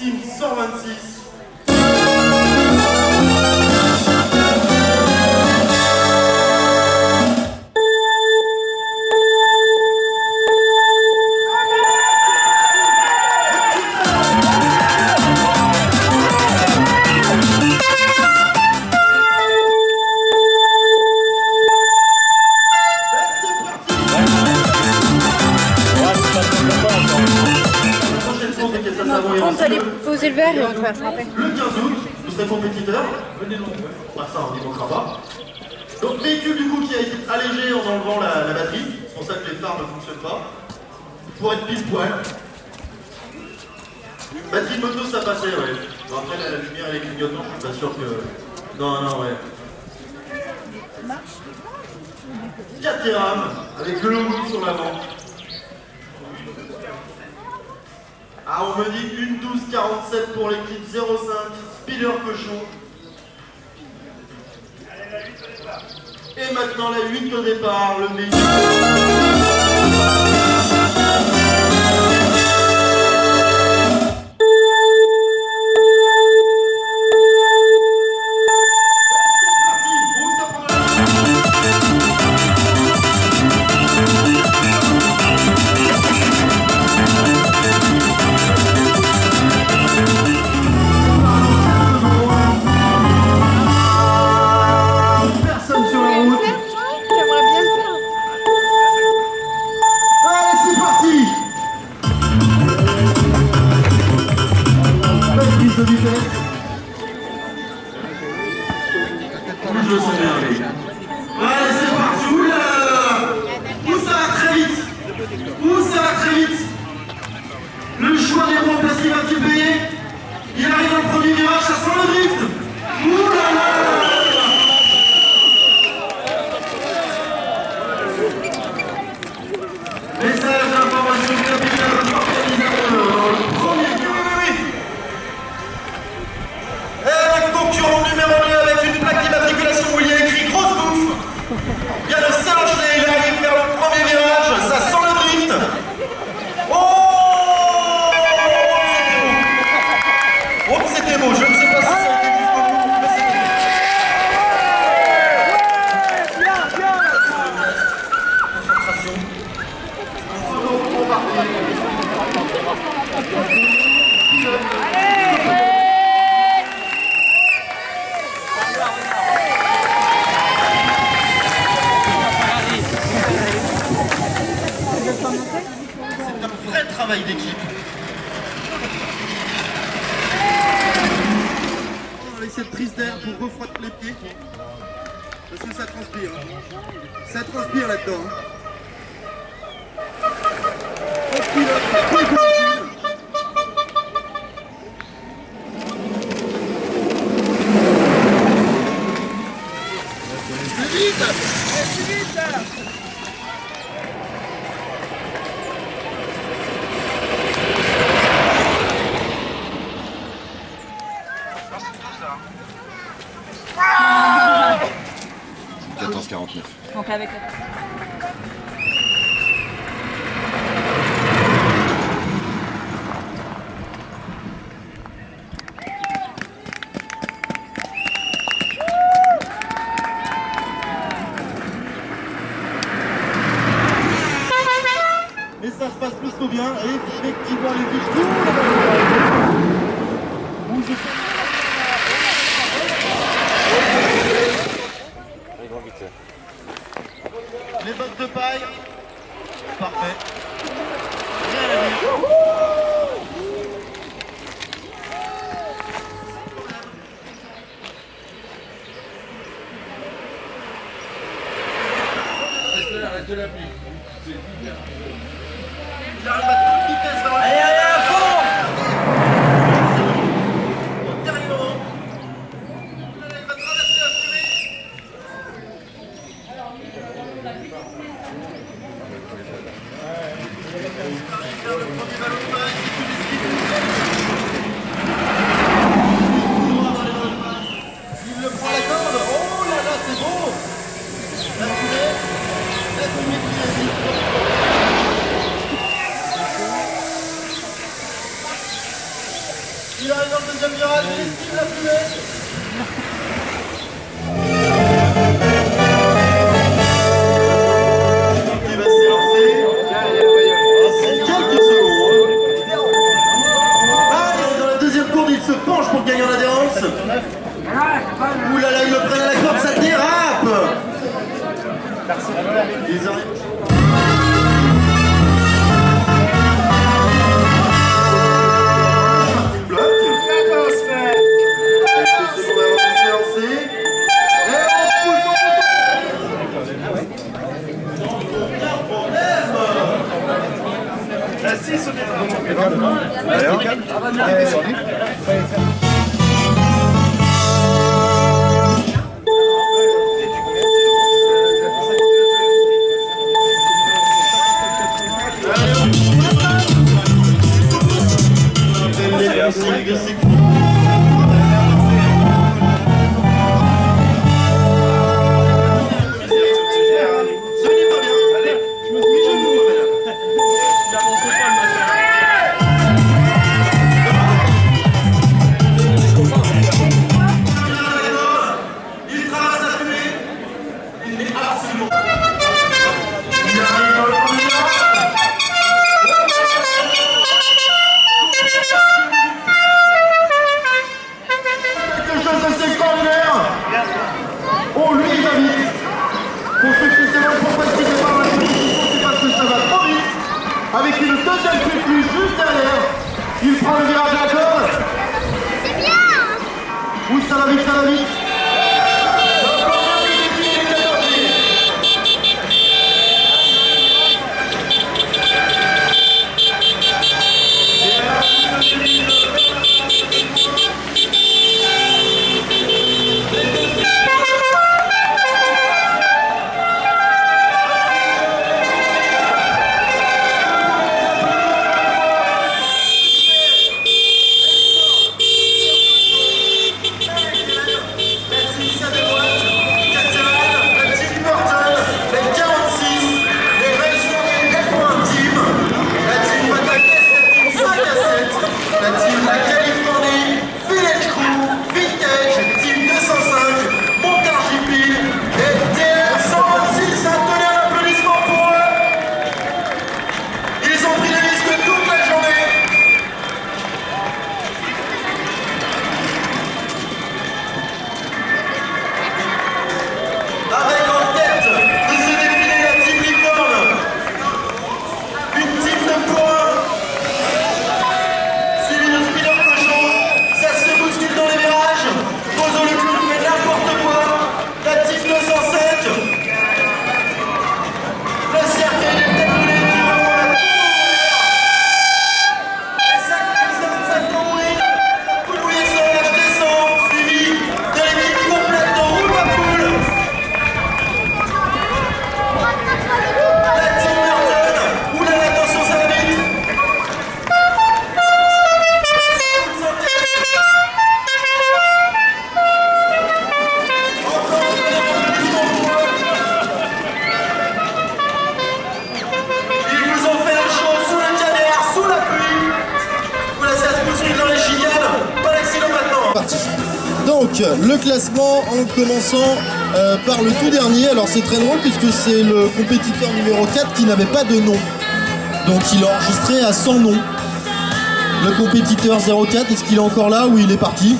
Team 126. On peut aller poser le verre et on va frapper. Le 15 août, vous serez compétiteur. Venez nombreux. Bah, ça, on n'y manquera pas. Donc, véhicule du coup qui a été allégé en enlevant la batterie. C'est pour ça que les phares ne fonctionnent pas. Pour être pile poil. Batterie de moto, ça passait, ouais. Bon, après, la lumière et les clignotants, je suis pas sûr que. Non, non, ouais. 4 terrames avec le logo sur l'avant. Ah, on me dit 1:12:47 pour l'équipe 05, Speeder Cochon. Et maintenant la 8 au départ, le meilleur. Je le sens bien, allez. Allez, c'est parti. Ouh là là. Où ça va très vite. Où ça va très vite. Le choix des bons parce qu'il va te payer. Il arrive au premier virage, ça sent le drift. Ouh là là. Message d'information du capitaine organisateur. Premier virage. Et le concurrent numéro 2 avec une plaque d'immatriculation où il y a écrit grosse bouffe. Il y a le seul enchaîné, il arrive vers le premier virage, ça sent le drift. Oh, c'était beau, je ne sais pas si ça a été jusqu'au bout, mais c'était concentration. On va c'est un vrai travail d'équipe. Avec cette prise d'air pour refroidir les pieds. Parce que ça transpire. Ça transpire là-dedans. C'est vite. C'est vite. Donc avec la... Mais ça se passe plutôt bien, et effectivement les fiches les bottes de paille, parfait. Rien à dire. Reste la pluie. J'arrive à toute vitesse dans la... Allez, à fond. Il arrive dans le deuxième virage, il esquive la fumée. Il va s'élancer. C'est quelques secondes. Ah, dans la deuxième courbe, il se penche pour gagner en adhérence. Ouh là là, il le prennent à la corde, ça dérape. Ils arrivent. Avec une deuxième plus juste derrière, il prend le virage à la corde. C'est bien. Oui, ça va vite, ça va vite. Donc le classement en commençant par le tout dernier. Alors c'est très drôle puisque c'est le compétiteur numéro 4 qui n'avait pas de nom. Donc il a enregistré à 100 noms. Le compétiteur 04, est-ce qu'il est encore là ou il est parti?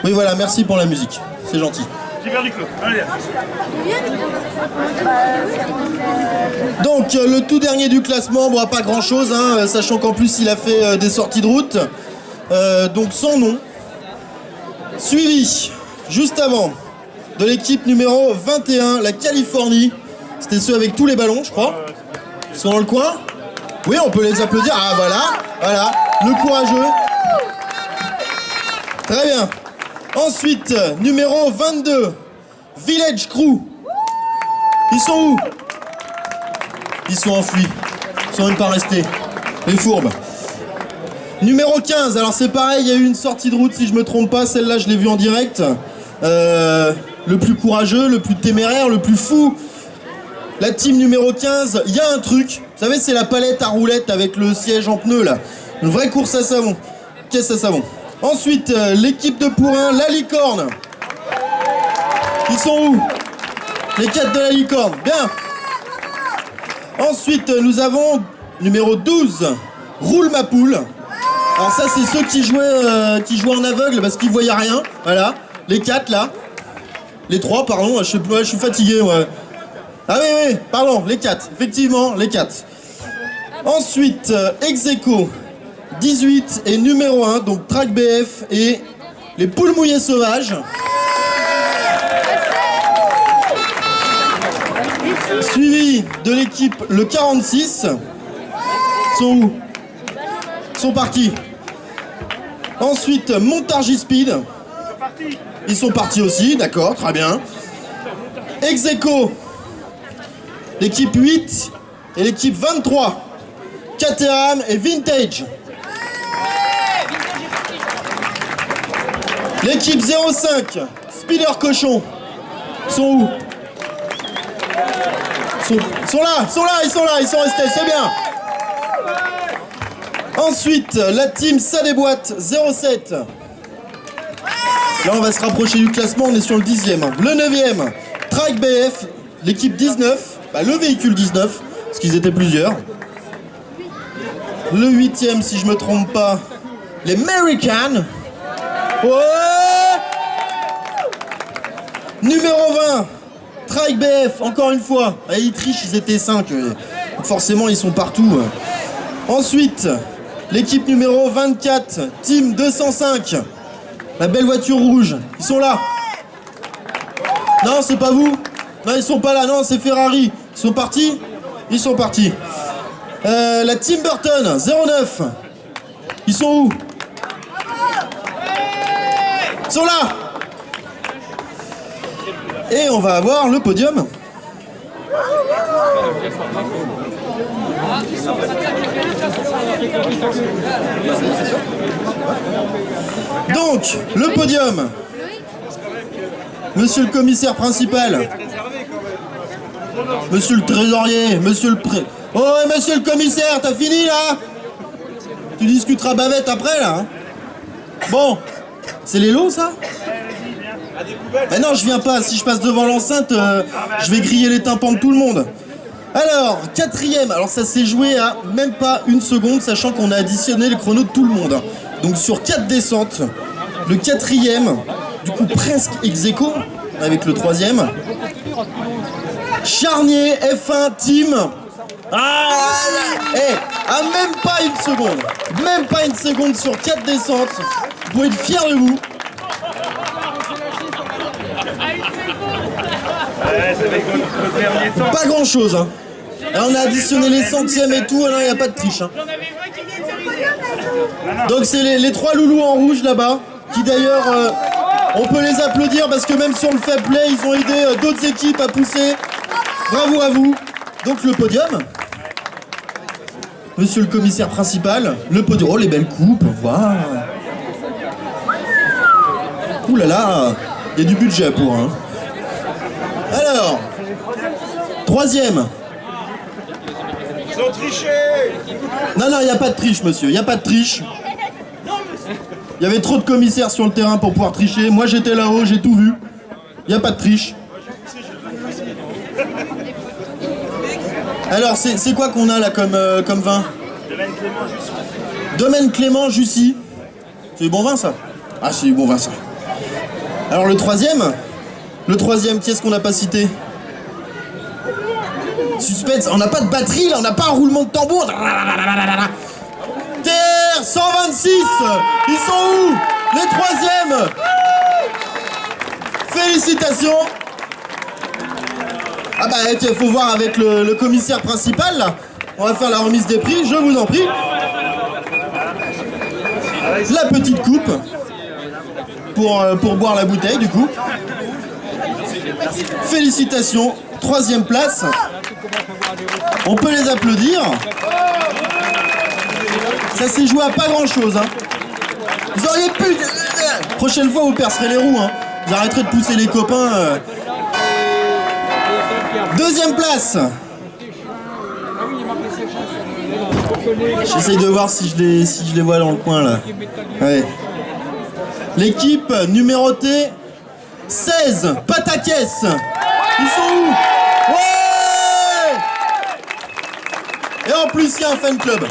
Oui voilà, merci pour la musique, c'est gentil. J'ai perdu Claude. Allez. Donc le tout dernier du classement, bon, pas grand chose, hein, sachant qu'en plus il a fait des sorties de route. Donc son nom. Suivi, juste avant, de l'équipe numéro 21, la Californie. C'était ceux avec tous les ballons, je crois. Ils sont dans le coin. Oui, on peut les applaudir. Ah voilà, voilà, le courageux. Très bien. Ensuite, numéro 22, Village Crew. Ils sont où? Ils sont enfuis. Ils sont même pas restés. Les fourbes. Numéro 15, alors c'est pareil, il y a eu une sortie de route si je me trompe pas, celle-là je l'ai vue en direct. Le plus courageux, le plus téméraire, le plus fou. La team numéro 15, il y a un truc. Vous savez, c'est la palette à roulettes avec le siège en pneu là. Une vraie course à savon. caisse à savon. Ensuite, l'équipe de Pourrin, la licorne. Ils sont où? Les 4 de la licorne. Bien. Ensuite, nous avons numéro 12, Roule ma poule. Alors ça, c'est ceux qui jouaient en aveugle parce qu'ils voyaient rien. Voilà. Les 4 là. Les 3, pardon. Je suis fatigué. Ouais. Ah oui, pardon. Les 4. Effectivement, les 4. Ensuite, ex-aequo, 18 et numéro 1, donc Track BF et les poules mouillées sauvages. Suivi de l'équipe le 46. Sont où? Sont partis. Ensuite, Montargis Speed. Ils sont partis aussi, d'accord, très bien. Ex-aequo, l'équipe 8 et l'équipe 23. Caterham et Vintage. L'équipe 05, Speeder Cochon. Sont où? Ils sont restés, c'est bien. Ensuite, la team Ça déboîte 07. Là, on va se rapprocher du classement, on est sur le 10e. Le 9e, Track BF, l'équipe 19, le véhicule 19, parce qu'ils étaient plusieurs. Le 8e, si je me trompe pas, les American. Ouais. Numéro 20, Track BF, encore une fois. Ils trichent, ils étaient 5. Forcément, ils sont partout. Ensuite, l'équipe numéro 24, Team 205. La belle voiture rouge. Ils sont là. Non, c'est pas vous. Non, ils sont pas là. Non, c'est Ferrari. Ils sont partis. Ils sont partis. La Tim Burton 09. Ils sont où? Ils sont là. Et on va avoir le podium. Donc, le podium. Monsieur le commissaire principal. Monsieur le trésorier. Monsieur le Oh, monsieur le commissaire, t'as fini là? Tu discuteras bavette après là, hein? Bon, c'est les lots ça? Eh non, je viens pas. Si je passe devant l'enceinte, je vais griller les tympans de tout le monde. Alors, 4e, alors ça s'est joué à même pas une seconde, sachant qu'on a additionné le chrono de tout le monde. Donc sur 4 descentes, le 4e, du coup presque ex-aequo, avec le 3e. Charnier, F1, Team. À même pas une seconde. Même pas une seconde sur 4 descentes. Vous pouvez être fiers de vous. Pas grand chose, hein. Là, on a additionné les centièmes et tout, il n'y a pas de triche, hein. Donc c'est les 3 loulous en rouge là-bas, qui d'ailleurs, on peut les applaudir parce que même sur le fair play, ils ont aidé d'autres équipes à pousser. Bravo à vous. Donc le podium. Monsieur le commissaire principal, le podium. Oh, les belles coupes, waouh. Ouh là là, il y a du budget pour, hein. Alors, 3e. Ils ont triché. Non, il n'y a pas de triche, monsieur, il n'y a pas de triche. Il y avait trop de commissaires sur le terrain pour pouvoir tricher. Moi, j'étais là-haut, j'ai tout vu. Il n'y a pas de triche. Alors, c'est quoi qu'on a là comme vin? Domaine Clément Jussy. C'est du bon vin, ça? Ah, c'est du bon vin, ça. Alors, le 3e? Le 3e, qui est-ce qu'on n'a pas cité? Suspense, on n'a pas de batterie là, on n'a pas un roulement de tambour. TR 126, ils sont où? Les 3e. Félicitations. Ah bah il faut voir avec le commissaire principal là. On va faire la remise des prix, je vous en prie. La petite coupe pour boire la bouteille du coup. Félicitations, 3e place. On peut les applaudir. Ça s'est joué à pas grand chose, hein. Vous auriez pu... Prochaine fois vous percerez les roues, hein. Vous arrêterez de pousser les copains. 2e place. J'essaye de voir si je les vois dans le coin là. Ouais. L'équipe numérotée 16, Pataquès. Ils sont où? Ouais! Et en plus, il y a un fan club.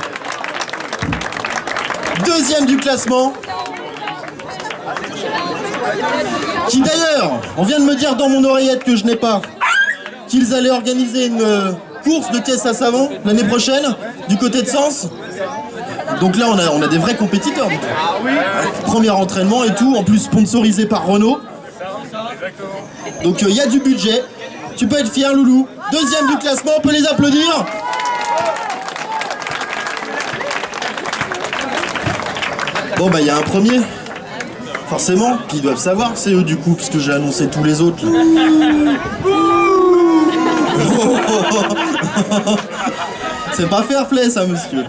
Deuxième du classement. Qui d'ailleurs, on vient de me dire dans mon oreillette que je n'ai pas, qu'ils allaient organiser une course de caisse à savon l'année prochaine, du côté de Sens. Donc là, on a des vrais compétiteurs. Premier entraînement et tout, en plus sponsorisé par Renault. Donc il y a du budget. Tu peux être fier, Loulou. Deuxième du classement, on peut les applaudir. Bon bah il y a un premier. Forcément, puis ils doivent savoir, c'est eux du coup, puisque j'ai annoncé tous les autres. C'est pas fair play ça, monsieur.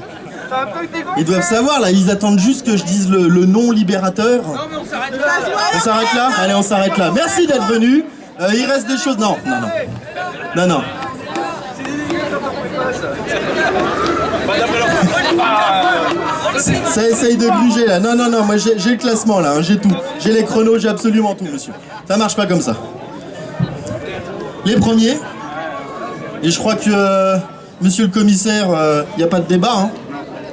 Ils doivent savoir là, ils attendent juste que je dise le nom libérateur. Non mais on s'arrête là. On s'arrête là? Allez, on s'arrête là. Merci d'être venu. Il reste des choses. Non. Ça essaye de gruger là. Non, moi j'ai le classement là, hein, j'ai tout. J'ai les chronos, j'ai absolument tout, monsieur. Ça marche pas comme ça. Les premiers. Et je crois que, monsieur le commissaire, il n'y a pas de débat. Hein.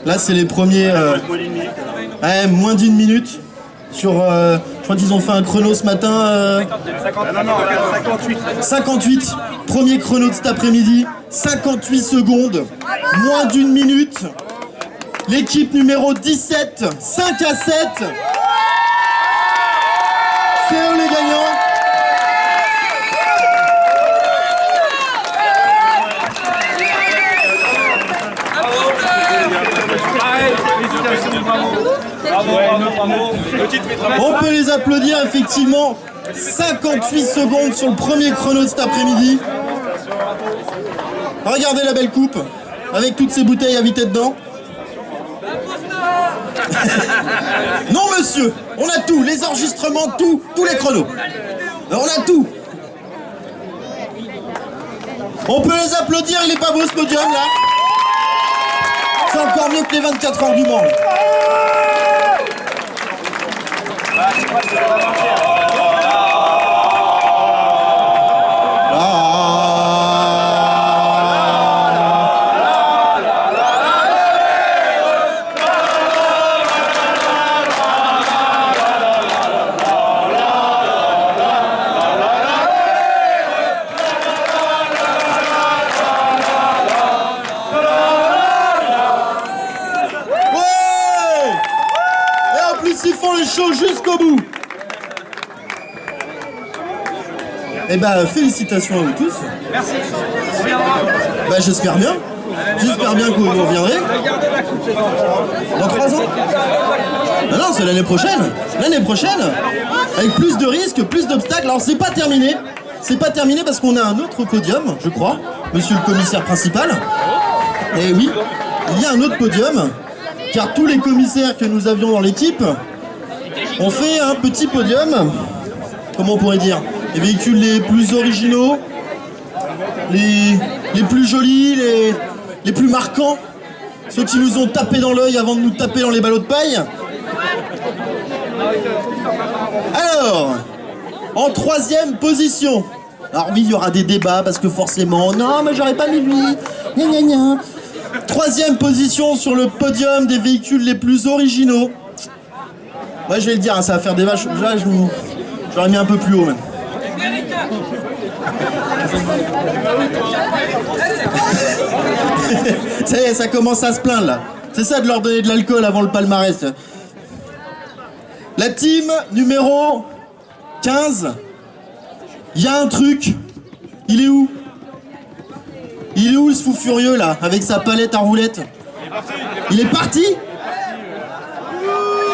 Là, c'est les premiers. Moins d'une minute. Sur, je crois qu'ils ont fait un chrono ce matin. 58. Premier chrono de cet après-midi. 58 secondes. Moins d'une minute. L'équipe numéro 17. 5 à 7. C'est eux les gagnants. On peut les applaudir effectivement. 58 secondes sur le premier chrono de cet après-midi. Regardez la belle coupe avec toutes ces bouteilles à vider dedans. Non monsieur, on a tout, les enregistrements, tous les chronos. On a tout. On peut les applaudir, il est pas beau ce podium là. C'est encore mieux que les 24 heures du Mans. Jusqu'au bout. Eh ben félicitations à vous tous. Merci. Bah j'espère bien. J'espère bien que vous reviendrez. Dans 3 ans. Non, c'est l'année prochaine. L'année prochaine. Avec plus de risques, plus d'obstacles. Alors c'est pas terminé. C'est pas terminé parce qu'on a un autre podium, je crois. Monsieur le commissaire principal. Et oui, il y a un autre podium. Car tous les commissaires que nous avions dans l'équipe on fait un petit podium, comment on pourrait dire, les véhicules les plus originaux, les plus jolis, les plus marquants, ceux qui nous ont tapé dans l'œil avant de nous taper dans les ballots de paille. Alors, en 3e position, alors oui, il y aura des débats parce que forcément, non mais j'aurais pas mis lui, gna gna gna. 3e position sur le podium des véhicules les plus originaux. Ouais, je vais le dire, hein, ça va faire des vaches. Là, j'aurais mis un peu plus haut même. Ça y est, ça commence à se plaindre là. C'est ça de leur donner de l'alcool avant le palmarès. La team numéro 15. Il y a un truc. Il est où? Il est où ce fou furieux là, avec sa palette à roulettes? Il est parti?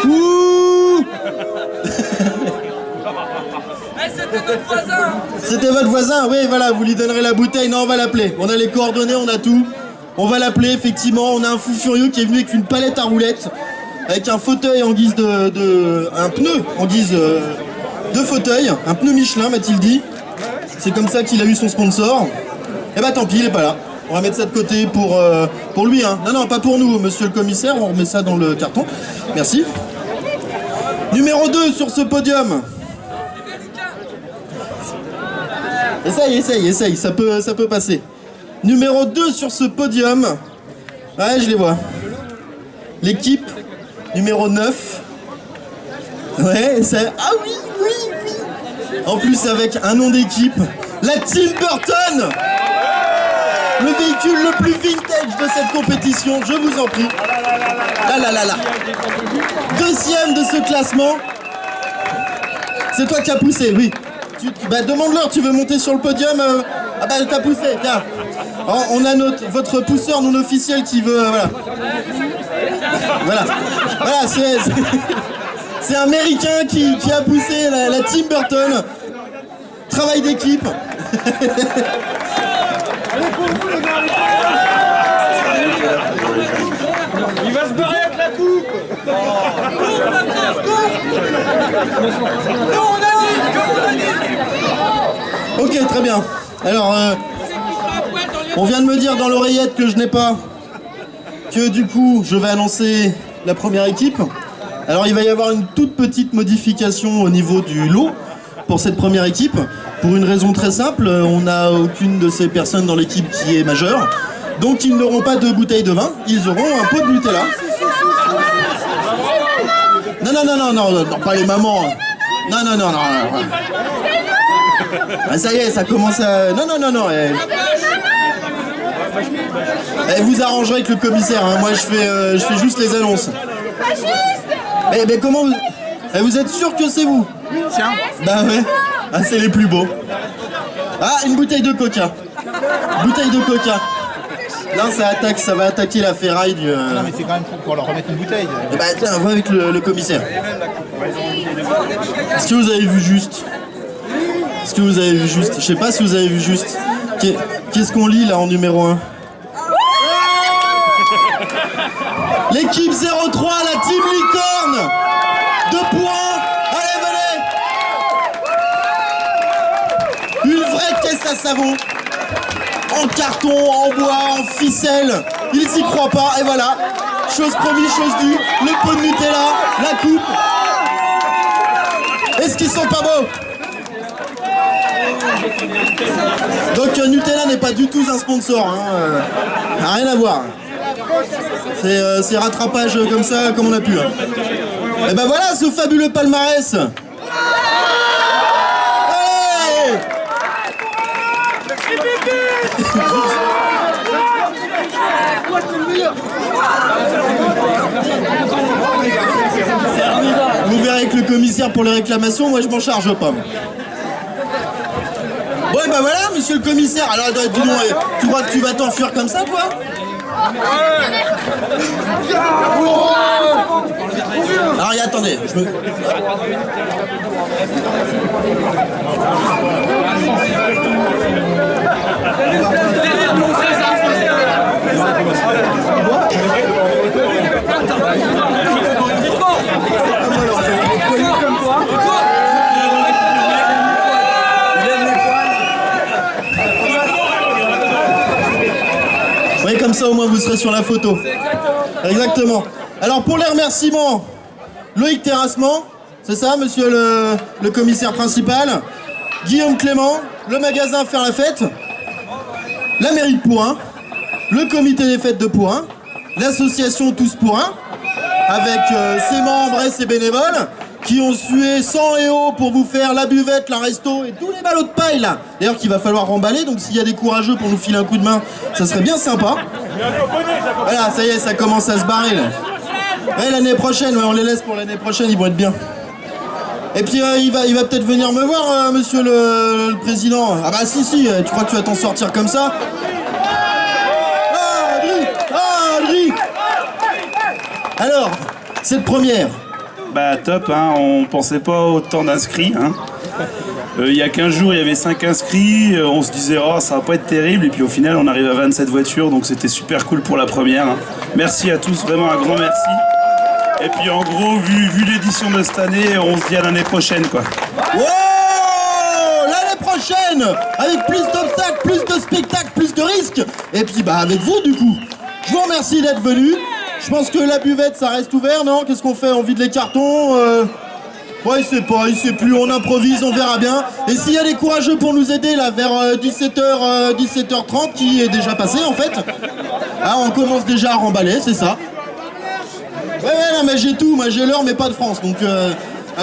Ouh. C'était notre voisin. C'était votre voisin, oui, voilà, vous lui donnerez la bouteille. Non, on va l'appeler. On a les coordonnées, on a tout. On va l'appeler, effectivement. On a un fou furieux qui est venu avec une palette à roulettes, avec un fauteuil en guise un pneu en guise de fauteuil, un pneu Michelin, m'a-t-il dit. C'est comme ça qu'il a eu son sponsor. Et bah tant pis, il est pas là. On va mettre ça de côté pour lui. Hein. Non, non, pas pour nous, monsieur le commissaire. On remet ça dans le carton. Merci. Numéro 2 sur ce podium. Essaye. Ça peut passer. Numéro 2 sur ce podium. Ouais, je les vois. L'équipe numéro 9. Ouais, c'est... Ah oui. En plus avec un nom d'équipe. La Tim Burton. Le véhicule le plus vintage de cette compétition, je vous en prie. Là. Deuxième de ce classement. C'est toi qui as poussé, oui. Demande-leur, tu veux monter sur le podium Ah bah t'as poussé, tiens. Alors, on a votre pousseur non officiel qui veut... Voilà, c'est un Américain qui a poussé la Tim Burton. Travail d'équipe. Il va se barrer avec la coupe. Ok, très bien. Alors, on vient de me dire dans l'oreillette que je n'ai pas, que du coup, je vais annoncer la première équipe. Alors, il va y avoir une toute petite modification au niveau du lot pour cette première équipe. Pour une raison très simple, on n'a aucune de ces personnes dans l'équipe qui est majeure. Donc, ils n'auront pas de bouteille de vin, ils auront un pot de Nutella. Non, pas les mamans. Non. Ah, ça y est, ça commence à... Non. Vous arrangerez avec le commissaire, hein. Moi je fais juste les annonces. Mais comment vous... vous êtes sûr que c'est vous? Tiens. Bah ouais. Ah, c'est les plus beaux. Ah, une bouteille de coca. Non, ça va attaquer la ferraille du... Non mais c'est quand même pour leur remettre une bouteille. Bah tiens, va avec le commissaire. Est-ce que vous avez vu juste? Je sais pas si vous avez vu juste. Qu'est-ce qu'on lit là en numéro 1? L'équipe 03, la Team Licorne. 2 points. Allez, venez. Une vraie caisse à savon. En carton, en bois, en ficelle. Ils y croient pas. Et voilà. Chose promise, chose due. Le pot de Nutella, la coupe. Est-ce qu'ils sont pas beaux? Donc Nutella n'est pas du tout un sponsor, hein. Rien à voir. C'est rattrapage comme ça, comme on a pu. Hein. Et ben voilà ce fabuleux palmarès. Hey. Vous verrez avec le commissaire pour les réclamations, moi je m'en charge pas. Bon et ben voilà, monsieur le commissaire, alors dis donc, tu crois que tu vas t'enfuir comme ça, toi? Alors attendez, oui, comme ça au moins vous serez sur la photo. Exactement. Alors pour les remerciements, Loïc Terrassement, c'est ça monsieur le commissaire principal, Guillaume Clément, le magasin Faire la Fête, la mairie de Pourin, le comité des fêtes de Pourin, l'association Tous pour un, avec ses membres et ses bénévoles, qui ont sué sang et eau pour vous faire la buvette, la resto et tous les ballots de paille là. D'ailleurs qu'il va falloir remballer, donc s'il y a des courageux pour nous filer un coup de main, ça serait bien sympa. Voilà, ça y est, ça commence à se barrer là. Ouais, l'année prochaine, ouais, on les laisse pour l'année prochaine, ils vont être bien. Et puis il va peut-être venir me voir, monsieur le président. Ah bah si, tu crois que tu vas t'en sortir comme ça? Adri. Alors, cette première. Bah top, hein, on pensait pas autant d'inscrits. Hein. Il y a 15 jours, il y avait 5 inscrits, on se disait oh ça va pas être terrible, et puis au final on arrive à 27 voitures, donc c'était super cool pour la première. Hein. Merci à tous, vraiment un grand merci. Et puis en gros, vu l'édition de cette année, on se dit à l'année prochaine quoi. Wow, l'année prochaine. prochaine, avec plus d'obstacles, plus de spectacles, plus de risques. Et puis bah avec vous du coup. Je vous remercie d'être venus. Je pense que la buvette ça reste ouvert, non? Qu'est-ce qu'on fait? On vide les cartons Ouais, il sait plus, on improvise, on verra bien. Et s'il y a des courageux pour nous aider là vers 17h30 qui est déjà passé en fait. Ah, on commence déjà à remballer, c'est ça. Ouais, non, mais j'ai tout, moi j'ai l'heure mais pas de France, donc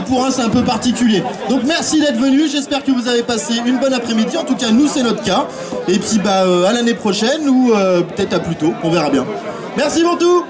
pour un c'est un peu particulier. Donc merci d'être venus, j'espère que vous avez passé une bonne après-midi, en tout cas nous c'est notre cas. Et puis bah à l'année prochaine ou peut-être à plus tôt, on verra bien. Merci pour tout.